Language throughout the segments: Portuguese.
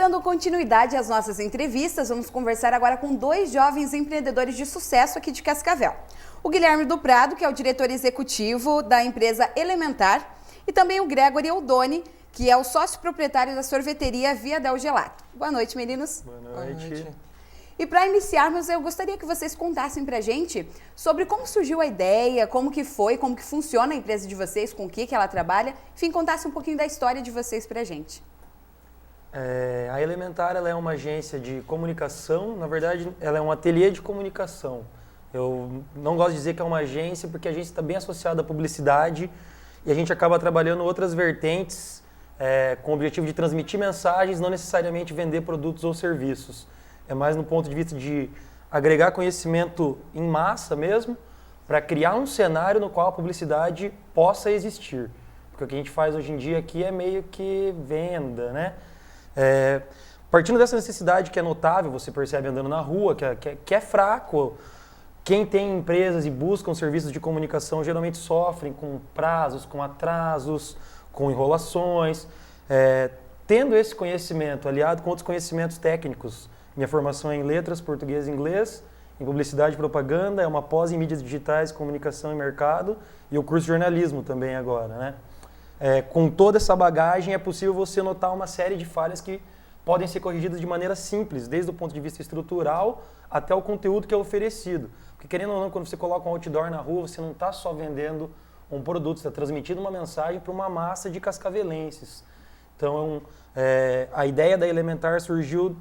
dando continuidade às nossas entrevistas, vamos conversar agora com dois jovens empreendedores de sucesso aqui de Cascavel. O Guilherme do Prado, que é o diretor executivo da empresa Elementar, e também o Gregory Eldoni, que é o sócio proprietário da sorveteria Via Del Gelato. Boa noite, meninos. Boa noite. E para iniciarmos, eu gostaria que vocês contassem para a gente sobre como surgiu a ideia, como que foi, como que funciona a empresa de vocês, com o que ela trabalha. Enfim, contasse um pouquinho da história de vocês para a gente. A Elementar ela é uma agência de comunicação, na verdade ela é um ateliê de comunicação. Eu não gosto de dizer que é uma agência porque a agência está bem associada à publicidade e a gente acaba trabalhando outras vertentes com o objetivo de transmitir mensagens, não necessariamente vender produtos ou serviços. É mais no ponto de vista de agregar conhecimento em massa mesmo, para criar um cenário no qual a publicidade possa existir. Porque o que a gente faz hoje em dia aqui é meio que venda, né? Partindo dessa necessidade que é notável, você percebe andando na rua, que é fraco. Quem tem empresas e buscam serviços de comunicação geralmente sofrem com prazos, com atrasos, com enrolações. Tendo esse conhecimento aliado com outros conhecimentos técnicos, minha formação é em letras, português e inglês, em publicidade e propaganda, é uma pós em mídias digitais, comunicação e mercado, e o curso de jornalismo também agora, né? Com toda essa bagagem é possível você notar uma série de falhas que podem ser corrigidas de maneira simples, desde o ponto de vista estrutural até o conteúdo que é oferecido. Porque querendo ou não, quando você coloca um outdoor na rua, você não está só vendendo um produto, você está transmitindo uma mensagem para uma massa de cascavelenses. Então, a ideia da Elementar surgiu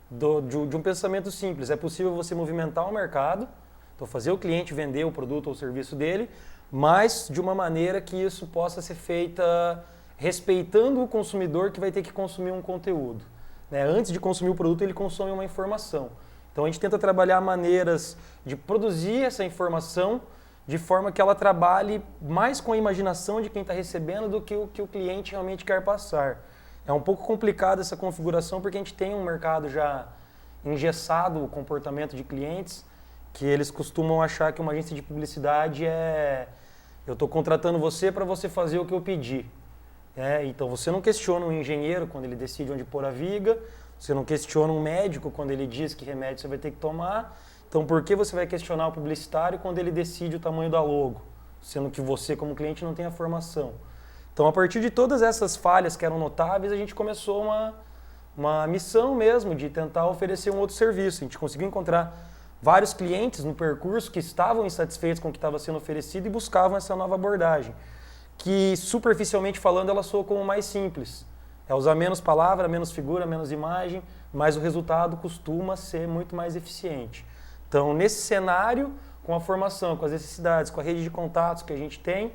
de um pensamento simples. É possível você movimentar o mercado, então fazer o cliente vender o produto ou o serviço dele, mas de uma maneira que isso possa ser feita respeitando o consumidor que vai ter que consumir um conteúdo. Antes de consumir o produto, ele consome uma informação. Então a gente tenta trabalhar maneiras de produzir essa informação de forma que ela trabalhe mais com a imaginação de quem está recebendo do que o cliente realmente quer passar. É um pouco complicado essa configuração porque a gente tem um mercado já engessado, o comportamento de clientes, que eles costumam achar que uma agência de publicidade eu estou contratando você para você fazer o que eu pedi. Então você não questiona um engenheiro quando ele decide onde pôr a viga, você não questiona um médico quando ele diz que remédio você vai ter que tomar, então por que você vai questionar o publicitário quando ele decide o tamanho da logo, sendo que você como cliente não tem a formação? Então a partir de todas essas falhas que eram notáveis, a gente começou uma missão mesmo de tentar oferecer um outro serviço. A gente conseguiu encontrar vários clientes no percurso que estavam insatisfeitos com o que estava sendo oferecido e buscavam essa nova abordagem, que superficialmente falando ela soa como mais simples. É usar menos palavra, menos figura, menos imagem, mas o resultado costuma ser muito mais eficiente. Então nesse cenário, com a formação, com as necessidades, com a rede de contatos que a gente tem,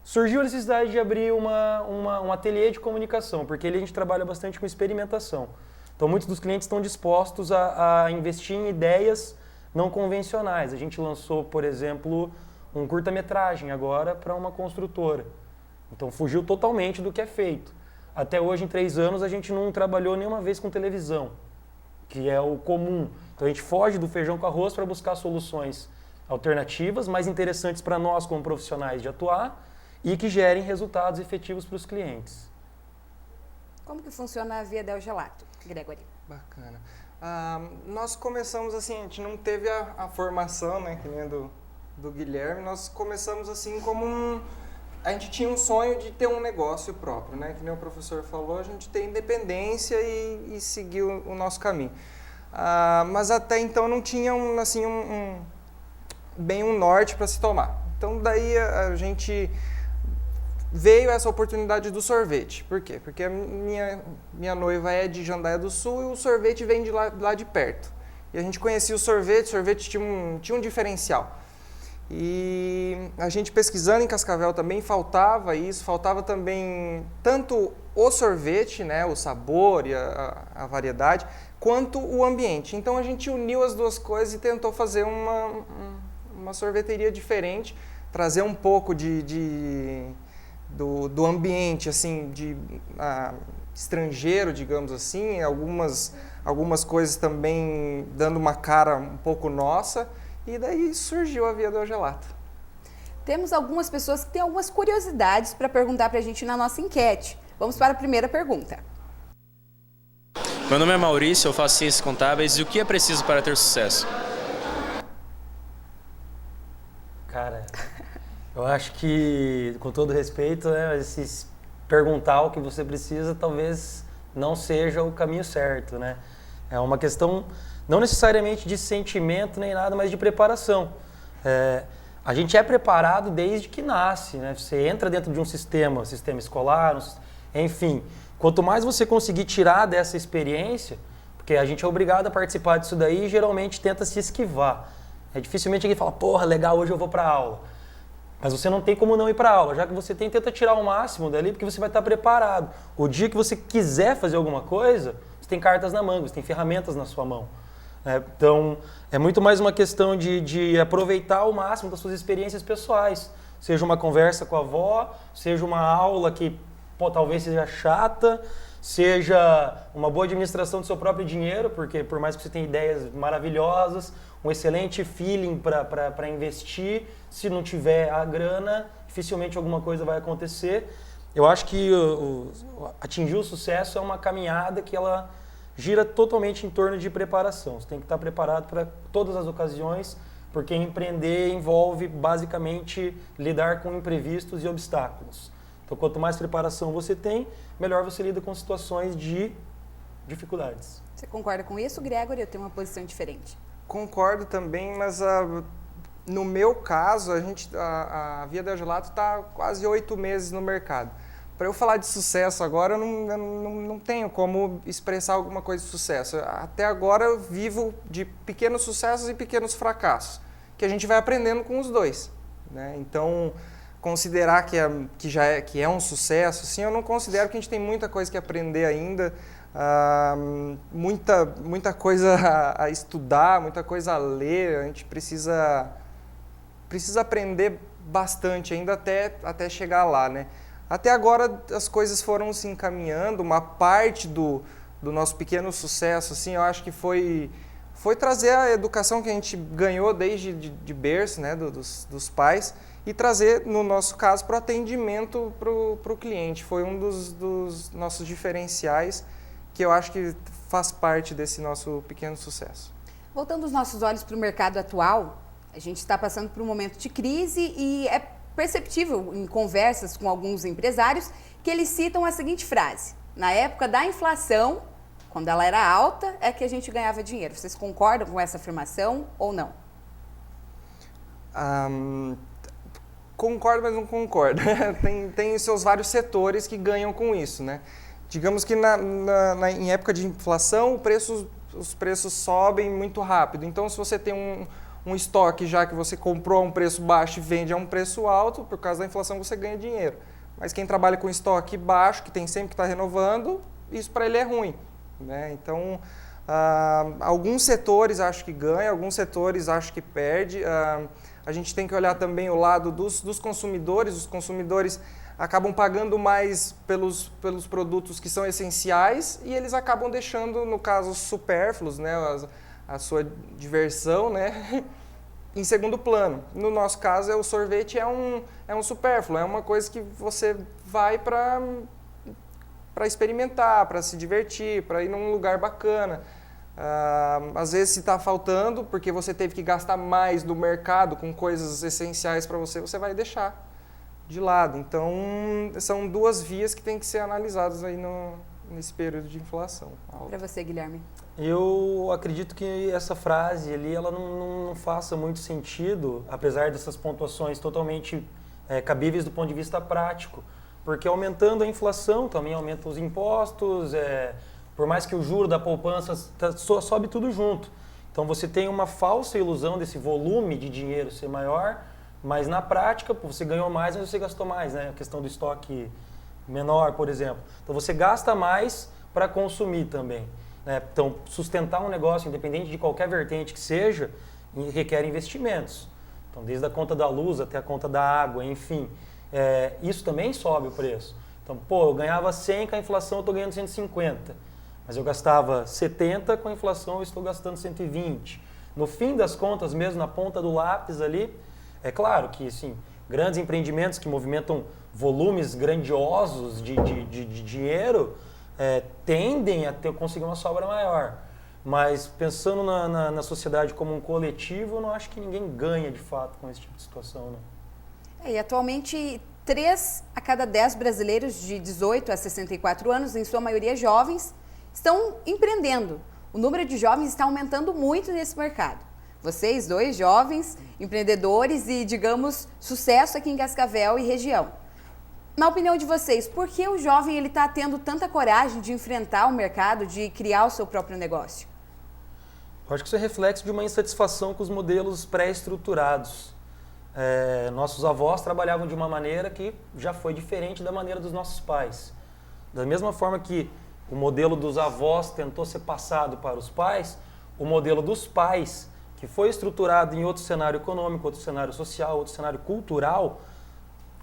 surgiu a necessidade de abrir um ateliê de comunicação, porque ali a gente trabalha bastante com experimentação. Então muitos dos clientes estão dispostos a investir em ideias não convencionais. A gente lançou, por exemplo, um curta-metragem agora para uma construtora. Então fugiu totalmente do que é feito. Até hoje, em 3 anos, a gente não trabalhou nenhuma vez com televisão, que é o comum. Então a gente foge do feijão com arroz para buscar soluções alternativas, mais interessantes para nós como profissionais de atuar e que gerem resultados efetivos para os clientes. Como que funciona a Via Del Gelato, Gregory? Bacana. Nós começamos assim, a gente não teve a formação, né, que nem do Guilherme, nós começamos assim como a gente tinha um sonho de ter um negócio próprio, né, que nem o professor falou, a gente tem independência e seguir o nosso caminho. Mas até então não tinha bem um norte para se tomar. Então daí a gente veio essa oportunidade do sorvete. Por quê? Porque a minha noiva é de Jandaia do Sul e o sorvete vem de lá de perto. E a gente conhecia o sorvete tinha um diferencial. E a gente pesquisando em Cascavel também faltava isso, faltava também tanto o sorvete, né, o sabor e a variedade, quanto o ambiente. Então a gente uniu as duas coisas e tentou fazer uma sorveteria diferente, trazer um pouco do ambiente assim, estrangeiro, digamos assim, algumas coisas também dando uma cara um pouco nossa. E daí surgiu a Via Del Gelato. Temos algumas pessoas que têm algumas curiosidades para perguntar para a gente na nossa enquete. Vamos para a primeira pergunta. Meu nome é Maurício, eu faço ciências contábeis e o que é preciso para ter sucesso? Cara, eu acho que, com todo respeito, né, perguntar o que você precisa talvez não seja o caminho certo, né? É uma questão não necessariamente de sentimento nem nada, mas de preparação. A gente é preparado desde que nasce, né? Você entra dentro de um sistema escolar, enfim. Quanto mais você conseguir tirar dessa experiência, porque a gente é obrigado a participar disso daí e geralmente tenta se esquivar. Dificilmente alguém fala, porra, legal, hoje eu vou para aula. Mas você não tem como não ir para aula, já que você tenta tirar o máximo dali, porque você vai estar preparado. O dia que você quiser fazer alguma coisa, você tem cartas na manga, você tem ferramentas na sua mão. Então, é muito mais uma questão de aproveitar ao máximo das suas experiências pessoais. Seja uma conversa com a avó, seja uma aula que talvez seja chata, seja uma boa administração do seu próprio dinheiro, porque por mais que você tenha ideias maravilhosas, um excelente feeling para investir, se não tiver a grana, dificilmente alguma coisa vai acontecer. Eu acho que atingir o sucesso é uma caminhada que ela gira totalmente em torno de preparação. Você tem que estar preparado para todas as ocasiões, porque empreender envolve basicamente lidar com imprevistos e obstáculos. Então, quanto mais preparação você tem, melhor você lida com situações de dificuldades. Você concorda com isso, Gregory? Eu tenho uma posição diferente. Concordo também, mas no meu caso, a Via Del Gelato está quase 8 meses no mercado. Para eu falar de sucesso agora, eu não tenho como expressar alguma coisa de sucesso. Até agora eu vivo de pequenos sucessos e pequenos fracassos, que a gente vai aprendendo com os dois, né? Então, considerar que é um sucesso, sim, eu não considero, que a gente tem muita coisa que aprender ainda, muita coisa a estudar, muita coisa a ler, a gente precisa aprender bastante ainda até chegar lá, né? Até agora as coisas foram se encaminhando, uma parte do nosso pequeno sucesso, assim, eu acho que foi trazer a educação que a gente ganhou desde de berço, né, dos pais, e trazer, no nosso caso, para o atendimento para o cliente. Foi um dos nossos diferenciais que eu acho que faz parte desse nosso pequeno sucesso. Voltando os nossos olhos para o mercado atual, a gente está passando por um momento de crise e é perceptível em conversas com alguns empresários que eles citam a seguinte frase: na época da inflação, quando ela era alta, é que a gente ganhava dinheiro. Vocês concordam com essa afirmação ou não? Concordo, mas não concordo. Tem os seus vários setores que ganham com isso, né? Digamos que em época de inflação, os preços sobem muito rápido. Então, se você tem um estoque já que você comprou a um preço baixo e vende a um preço alto, por causa da inflação você ganha dinheiro. Mas quem trabalha com estoque baixo, que tem sempre que estar renovando, isso para ele é ruim, né? Então, alguns setores acho que ganha, alguns setores acho que perde. A gente tem que olhar também o lado dos consumidores. Os consumidores acabam pagando mais pelos produtos que são essenciais e eles acabam deixando, no caso, supérfluos, né, a sua diversão, né, em segundo plano. No nosso caso, o sorvete é um supérfluo, é uma coisa que você vai para experimentar, para se divertir, para ir num lugar bacana. Às vezes, se está faltando, porque você teve que gastar mais no mercado com coisas essenciais para você, você vai deixar de lado. Então, são duas vias que têm que ser analisadas aí nesse período de inflação. Para você, Guilherme. Eu acredito que essa frase ali, ela não faça muito sentido, apesar dessas pontuações totalmente cabíveis do ponto de vista prático, porque aumentando a inflação também aumentam os impostos, por mais que o juro da poupança sobe tudo junto. Então você tem uma falsa ilusão desse volume de dinheiro ser maior, mas na prática você ganhou mais, mas você gastou mais, né? A questão do estoque menor, por exemplo. Então você gasta mais para consumir também, né? Então sustentar um negócio, independente de qualquer vertente que seja, requer investimentos. Então desde a conta da luz até a conta da água, enfim, isso também sobe o preço. Então, eu ganhava 100, com a inflação eu estou ganhando 150. Mas eu gastava 70, com a inflação eu estou gastando 120. No fim das contas, mesmo na ponta do lápis ali, é claro que, assim, grandes empreendimentos que movimentam volumes grandiosos de dinheiro, tendem a conseguir uma sobra maior. Mas pensando na sociedade como um coletivo, eu não acho que ninguém ganha de fato com esse tipo de situação, não. E atualmente, 3 a cada 10 brasileiros de 18 a 64 anos, em sua maioria jovens, estão empreendendo. O número de jovens está aumentando muito nesse mercado. Vocês, 2 jovens empreendedores e, digamos, sucesso aqui em Cascavel e região. Na opinião de vocês, por que o jovem está tendo tanta coragem de enfrentar o mercado, de criar o seu próprio negócio? Eu acho que isso é reflexo de uma insatisfação com os modelos pré-estruturados. Nossos avós trabalhavam de uma maneira que já foi diferente da maneira dos nossos pais. Da mesma forma que o modelo dos avós tentou ser passado para os pais, o modelo dos pais, que foi estruturado em outro cenário econômico, outro cenário social, outro cenário cultural,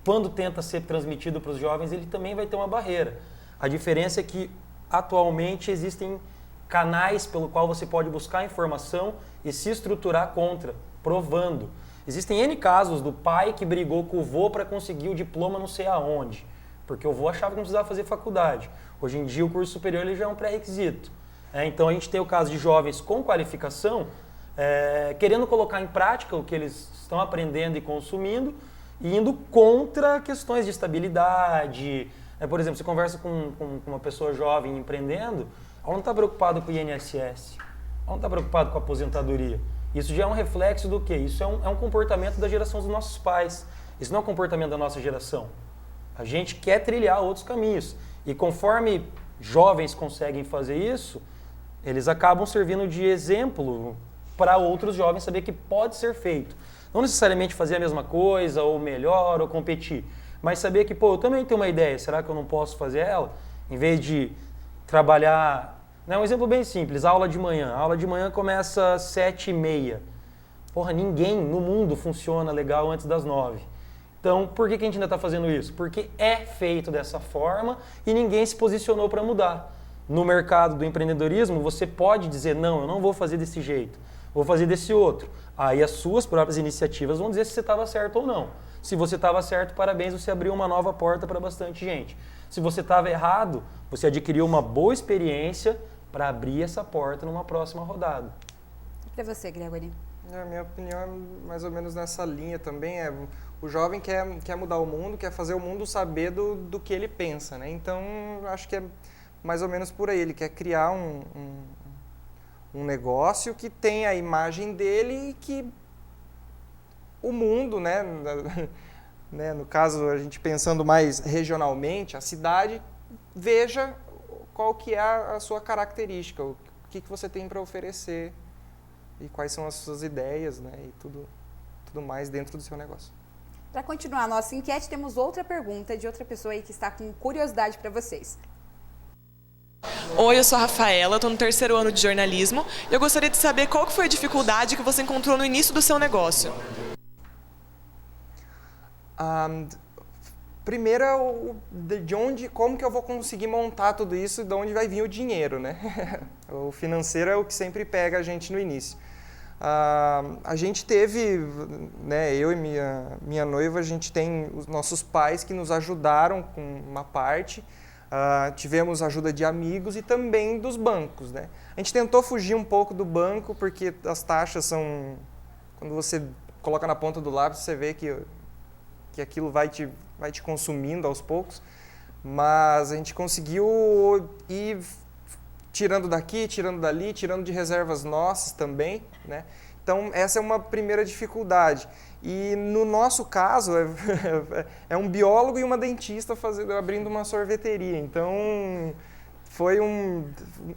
quando tenta ser transmitido para os jovens, ele também vai ter uma barreira. A diferença é que, atualmente, existem canais pelo qual você pode buscar informação e se estruturar contra, provando. Existem N casos do pai que brigou com o vô para conseguir o diploma não sei aonde, porque o vô achava que não precisava fazer faculdade. Hoje em dia o curso superior ele já é um pré-requisito. Então a gente tem o caso de jovens com qualificação, querendo colocar em prática o que eles estão aprendendo e consumindo, e indo contra questões de estabilidade. Por exemplo, você conversa com uma pessoa jovem empreendendo, ela não está preocupada com o INSS, ela não está preocupada com a aposentadoria. Isso já é um reflexo do quê? Isso é um comportamento da geração dos nossos pais. Isso não é um comportamento da nossa geração. A gente quer trilhar outros caminhos. E conforme jovens conseguem fazer isso, eles acabam servindo de exemplo para outros jovens saber que pode ser feito. Não necessariamente fazer a mesma coisa, ou melhor, ou competir. Mas saber que, eu também tenho uma ideia, será que eu não posso fazer ela? Em vez de trabalhar... Um exemplo bem simples, aula de manhã. A aula de manhã começa às 7h30. Ninguém no mundo funciona legal antes das 9h. Então, por que a gente ainda está fazendo isso? Porque é feito dessa forma e ninguém se posicionou para mudar. No mercado do empreendedorismo, você pode dizer, não, eu não vou fazer desse jeito, vou fazer desse outro. Aí as suas próprias iniciativas vão dizer se você estava certo ou não. Se você estava certo, parabéns, você abriu uma nova porta para bastante gente. Se você estava errado, você adquiriu uma boa experiência para abrir essa porta numa próxima rodada. Para você, Gregory? A minha opinião é mais ou menos nessa linha também. O jovem quer mudar o mundo, quer fazer o mundo saber do que ele pensa, né? Então, acho que é mais ou menos por aí. Ele quer criar um negócio que tenha a imagem dele e que o mundo, né? No caso, a gente pensando mais regionalmente, a cidade veja qual que é a sua característica, o que você tem para oferecer e quais são as suas ideias, né? E tudo mais dentro do seu negócio. Para continuar a nossa enquete, temos outra pergunta de outra pessoa aí que está com curiosidade para vocês. Oi, eu sou a Rafaela, estou no 3º ano de jornalismo e eu gostaria de saber qual que foi a dificuldade que você encontrou no início do seu negócio. Primeiro, como que eu vou conseguir montar tudo isso e de onde vai vir o dinheiro, né? O financeiro é o que sempre pega a gente no início. A gente teve, né, eu e minha noiva, a gente tem os nossos pais que nos ajudaram com uma parte, tivemos ajuda de amigos e também dos bancos, né? A gente tentou fugir um pouco do banco porque as taxas são, quando você coloca na ponta do lápis, você vê que aquilo vai te consumindo aos poucos, mas a gente conseguiu ir tirando daqui, tirando dali, tirando de reservas nossas também, né? Então, essa é uma primeira dificuldade. E no nosso caso, é um biólogo e uma dentista abrindo uma sorveteria. Então,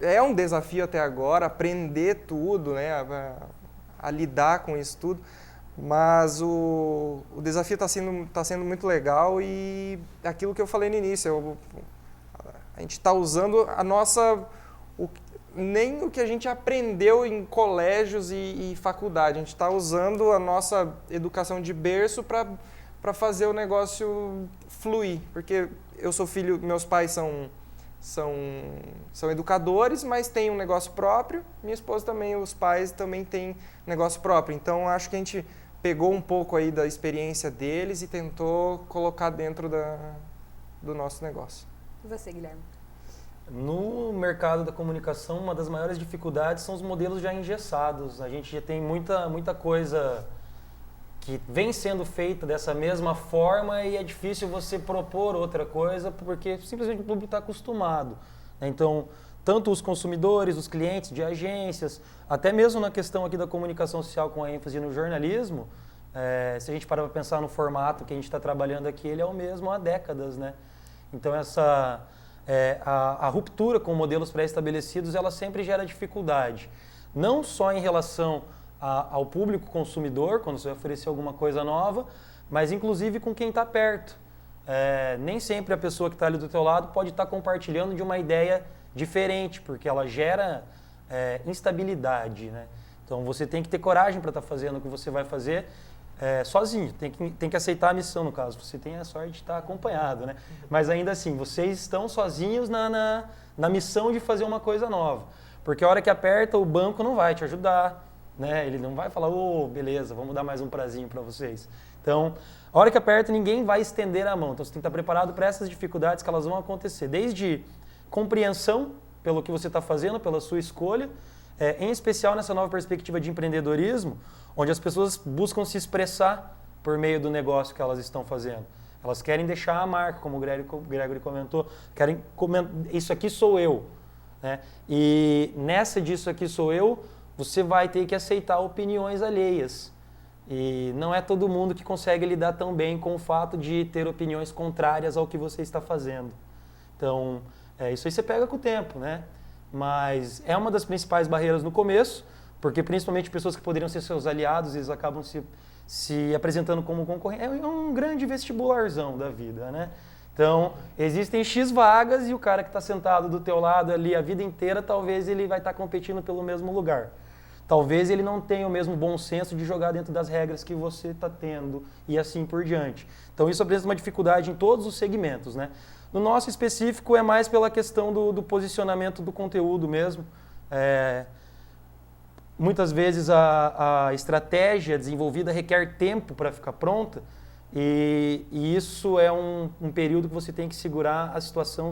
é um desafio até agora, aprender tudo, né? A lidar com isso tudo. Mas o desafio está sendo muito legal e aquilo que eu falei no início, a gente está usando nem o que a gente aprendeu em colégios e faculdade, a gente está usando a nossa educação de berço para fazer o negócio fluir, porque eu sou filho, meus pais são educadores, mas têm um negócio próprio, minha esposa também, os pais também têm negócio próprio, então acho que a gente pegou um pouco aí da experiência deles e tentou colocar dentro do nosso negócio. E você, Guilherme? No mercado da comunicação, uma das maiores dificuldades são os modelos já engessados. A gente já tem muita coisa que vem sendo feita dessa mesma forma e é difícil você propor outra coisa porque simplesmente o público está acostumado. Então, tanto os consumidores, os clientes de agências, até mesmo na questão aqui da comunicação social com a ênfase no jornalismo, se a gente parar para pensar no formato que a gente está trabalhando aqui, ele é o mesmo há décadas, né? Então, a ruptura com modelos pré-estabelecidos, ela sempre gera dificuldade. Não só em relação ao público consumidor, quando você vai oferecer alguma coisa nova, mas inclusive com quem está perto. Nem sempre a pessoa que está ali do teu lado pode estar compartilhando de uma ideia diferente, porque ela gera instabilidade, né? Então você tem que ter coragem para estar fazendo o que você vai fazer sozinho, tem que aceitar a missão, no caso. Você tem a sorte de estar acompanhado, né? Mas ainda assim, vocês estão sozinhos na missão de fazer uma coisa nova. Porque a hora que aperta, o banco não vai te ajudar, né? Ele não vai falar, beleza, vamos dar mais um prazinho para vocês. Então, a hora que aperta, ninguém vai estender a mão. Então, você tem que estar preparado para essas dificuldades que elas vão acontecer. Desde compreensão pelo que você está fazendo, pela sua escolha, em especial nessa nova perspectiva de empreendedorismo, onde as pessoas buscam se expressar por meio do negócio que elas estão fazendo. Elas querem deixar a marca, como o Gregory comentou, querem isso aqui sou eu, né? E nessa disso aqui sou eu, você vai ter que aceitar opiniões alheias. E não é todo mundo que consegue lidar tão bem com o fato de ter opiniões contrárias ao que você está fazendo. Então, isso aí você pega com o tempo, né? Mas é uma das principais barreiras no começo, porque principalmente pessoas que poderiam ser seus aliados, eles acabam se apresentando como concorrente. É um grande vestibularzão da vida, né? Então, existem X vagas e o cara que está sentado do teu lado ali a vida inteira, talvez ele vai estar competindo pelo mesmo lugar. Talvez ele não tenha o mesmo bom senso de jogar dentro das regras que você está tendo e assim por diante. Então, isso apresenta uma dificuldade em todos os segmentos, né? No nosso específico, é mais pela questão do posicionamento do conteúdo mesmo. Muitas vezes a estratégia desenvolvida requer tempo para ficar pronta e isso é um período que você tem que segurar a situação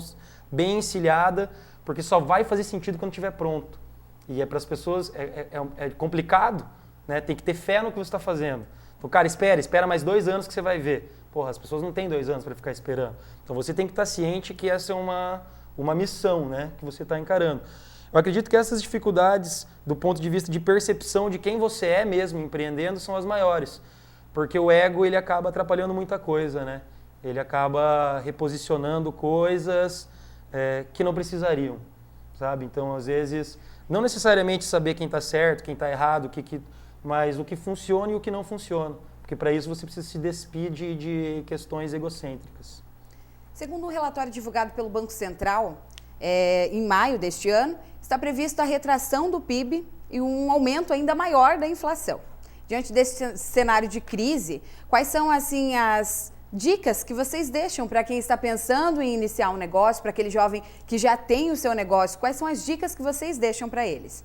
bem encilhada, porque só vai fazer sentido quando estiver pronto. E para as pessoas é complicado, né? Tem que ter fé no que você está fazendo. Então, cara, espera mais 2 anos que você vai ver. Porra, as pessoas não têm 2 anos para ficar esperando. Então você tem que estar ciente que essa é uma missão, né, que você está encarando. Eu acredito que essas dificuldades, do ponto de vista de percepção de quem você é mesmo empreendendo, são as maiores. Porque o ego, ele acaba atrapalhando muita coisa, né? Ele acaba reposicionando coisas que não precisariam, sabe? Então, às vezes, não necessariamente saber quem está certo, quem está errado, mas o que funciona e o que não funciona. Porque para isso você precisa se despir de questões egocêntricas. Segundo um relatório divulgado pelo Banco Central, em maio deste ano, está prevista a retração do PIB e um aumento ainda maior da inflação. Diante desse cenário de crise, quais são assim as dicas que vocês deixam para quem está pensando em iniciar um negócio, para aquele jovem que já tem o seu negócio? Quais são as dicas que vocês deixam para eles?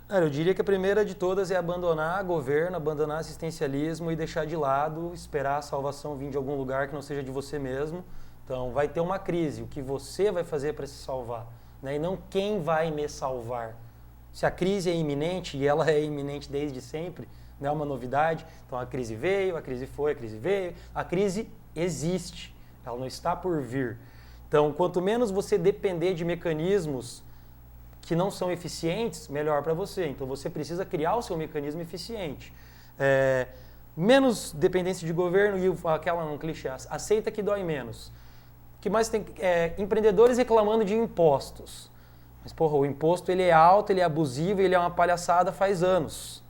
Eu diria que a primeira de todas é abandonar governo, abandonar assistencialismo e deixar de lado, esperar a salvação vir de algum lugar que não seja de você mesmo. Então, vai ter uma crise, o que você vai fazer para se salvar, né? E não quem vai me salvar. Se a crise é iminente, e ela é iminente desde sempre, não é uma novidade, então a crise veio, a crise foi, a crise veio, a crise existe, ela não está por vir. Então, quanto menos você depender de mecanismos que não são eficientes, melhor para você. Então, você precisa criar o seu mecanismo eficiente. Menos dependência de governo e um clichê, aceita que dói menos. Que mais tem? Empreendedores reclamando de impostos. Mas, porra, o imposto ele é alto, ele é abusivo, ele é uma palhaçada faz anos,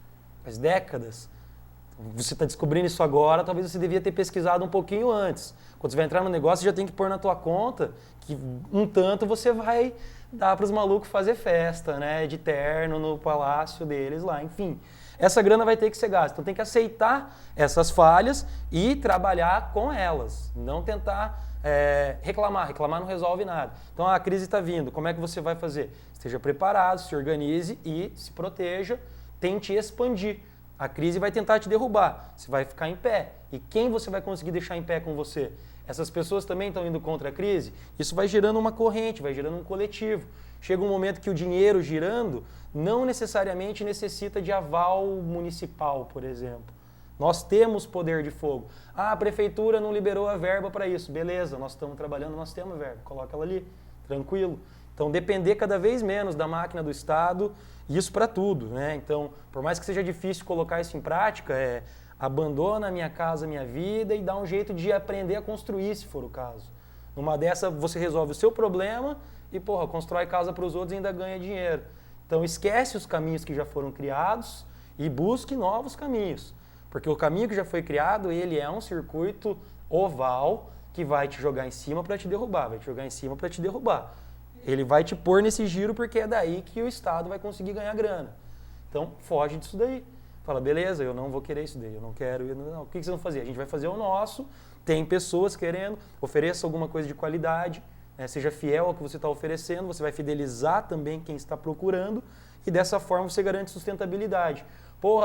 faz décadas. Você está descobrindo isso agora, talvez você devia ter pesquisado um pouquinho antes. Quando você vai entrar no negócio, você já tem que pôr na tua conta que um tanto você vai dar para os malucos fazer festa, né, de terno no palácio deles lá, enfim. Essa grana vai ter que ser gasta. Então tem que aceitar essas falhas e trabalhar com elas. Não tentar reclamar não resolve nada. Então a crise está vindo, como é que você vai fazer? Esteja preparado, se organize e se proteja, tente expandir. A crise vai tentar te derrubar, você vai ficar em pé. E quem você vai conseguir deixar em pé com você? Essas pessoas também estão indo contra a crise? Isso vai gerando uma corrente, vai gerando um coletivo. Chega um momento que o dinheiro girando não necessariamente necessita de aval municipal, por exemplo. Nós temos poder de fogo. Ah, a prefeitura não liberou a verba para isso. Beleza, nós estamos trabalhando, nós temos verba. Coloca ela ali, tranquilo. Então, depender cada vez menos da máquina do Estado, isso para tudo, né? Então, por mais que seja difícil colocar isso em prática, abandona a minha casa, a minha vida e dá um jeito de aprender a construir, se for o caso. Numa dessa, você resolve o seu problema e, constrói casa para os outros e ainda ganha dinheiro. Então, esquece os caminhos que já foram criados e busque novos caminhos. Porque o caminho que já foi criado, ele é um circuito oval que vai te jogar em cima para te derrubar, vai te jogar em cima para te derrubar. Ele vai te pôr nesse giro porque é daí que o Estado vai conseguir ganhar grana. Então, foge disso daí. Fala, beleza, eu não vou querer isso daí, eu não quero. Não. O que vocês vão fazer? A gente vai fazer o nosso, tem pessoas querendo, ofereça alguma coisa de qualidade, né, seja fiel ao que você está oferecendo, você vai fidelizar também quem está procurando e dessa forma você garante sustentabilidade.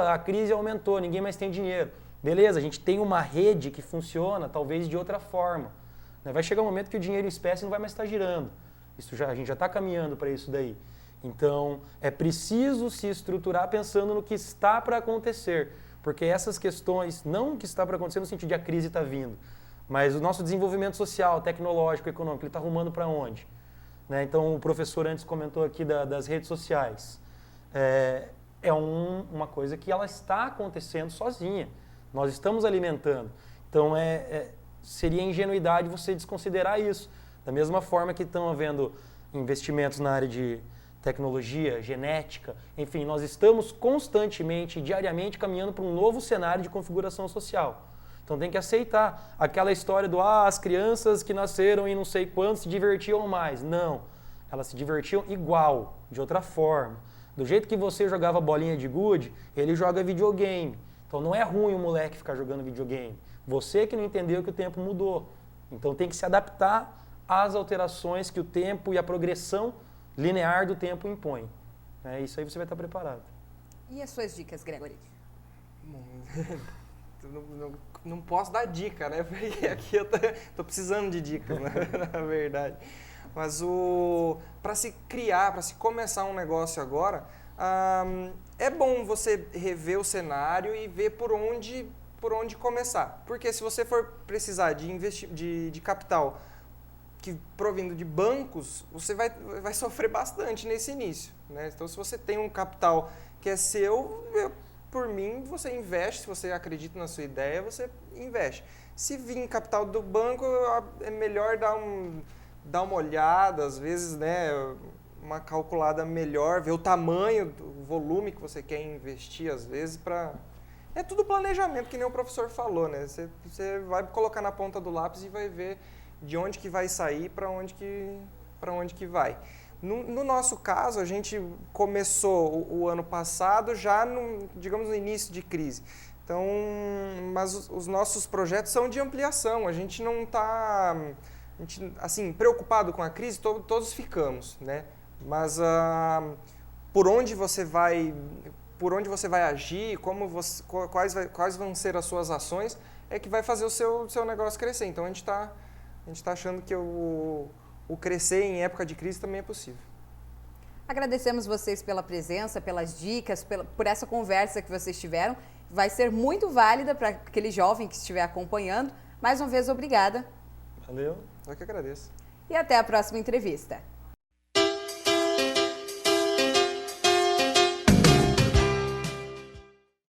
A crise aumentou, ninguém mais tem dinheiro. Beleza, a gente tem uma rede que funciona talvez de outra forma. Né? Vai chegar um momento que o dinheiro em espécie não vai mais estar girando. A gente já está caminhando para isso daí. Então, é preciso se estruturar pensando no que está para acontecer. Porque essas questões, não o que está para acontecer no sentido de a crise está vindo, mas o nosso desenvolvimento social, tecnológico, econômico, ele está rumando para onde? Né? Então, o professor antes comentou aqui das redes sociais. Uma coisa que ela está acontecendo sozinha. Nós estamos alimentando. Então, seria ingenuidade você desconsiderar isso. Da mesma forma que estão havendo investimentos na área de tecnologia, genética, enfim, nós estamos constantemente, diariamente, caminhando para um novo cenário de configuração social. Então tem que aceitar aquela história do as crianças que nasceram e não sei quantos se divertiam mais. Não, elas se divertiam igual, de outra forma. Do jeito que você jogava bolinha de gude, ele joga videogame. Então não é ruim o moleque ficar jogando videogame. Você que não entendeu que o tempo mudou. Então tem que se adaptar às alterações que o tempo e a progressão linear do tempo impõe. Isso aí você vai estar preparado. E as suas dicas, Gregory? Não posso dar dica, né? Porque aqui eu tô precisando de dicas, né? Na verdade. Mas para se criar, para se começar um negócio agora, é bom você rever o cenário e ver por onde começar. Porque se você for precisar de capital provindo de bancos, você vai sofrer bastante nesse início, né? Então, se você tem um capital que é seu, por mim, você investe. Se você acredita na sua ideia, você investe. Se vir capital do banco, é melhor dar uma olhada, às vezes, né, uma calculada melhor, ver o tamanho, o volume que você quer investir, às vezes, É tudo planejamento, que nem o professor falou, né? Você vai colocar na ponta do lápis e vai ver de onde que vai sair, para onde que vai. No nosso caso, a gente começou o ano passado já, digamos, no início de crise. Então, mas os nossos projetos são de ampliação. A gente não está, assim, preocupado com a crise, todos ficamos, né? Mas por onde você vai agir, quais vão ser as suas ações, é que vai fazer o seu negócio crescer. Então, a gente está achando que o crescer em época de crise também é possível. Agradecemos vocês pela presença, pelas dicas, por essa conversa que vocês tiveram. Vai ser muito válida para aquele jovem que estiver acompanhando. Mais uma vez, obrigada. Valeu. Eu que agradeço. E até a próxima entrevista.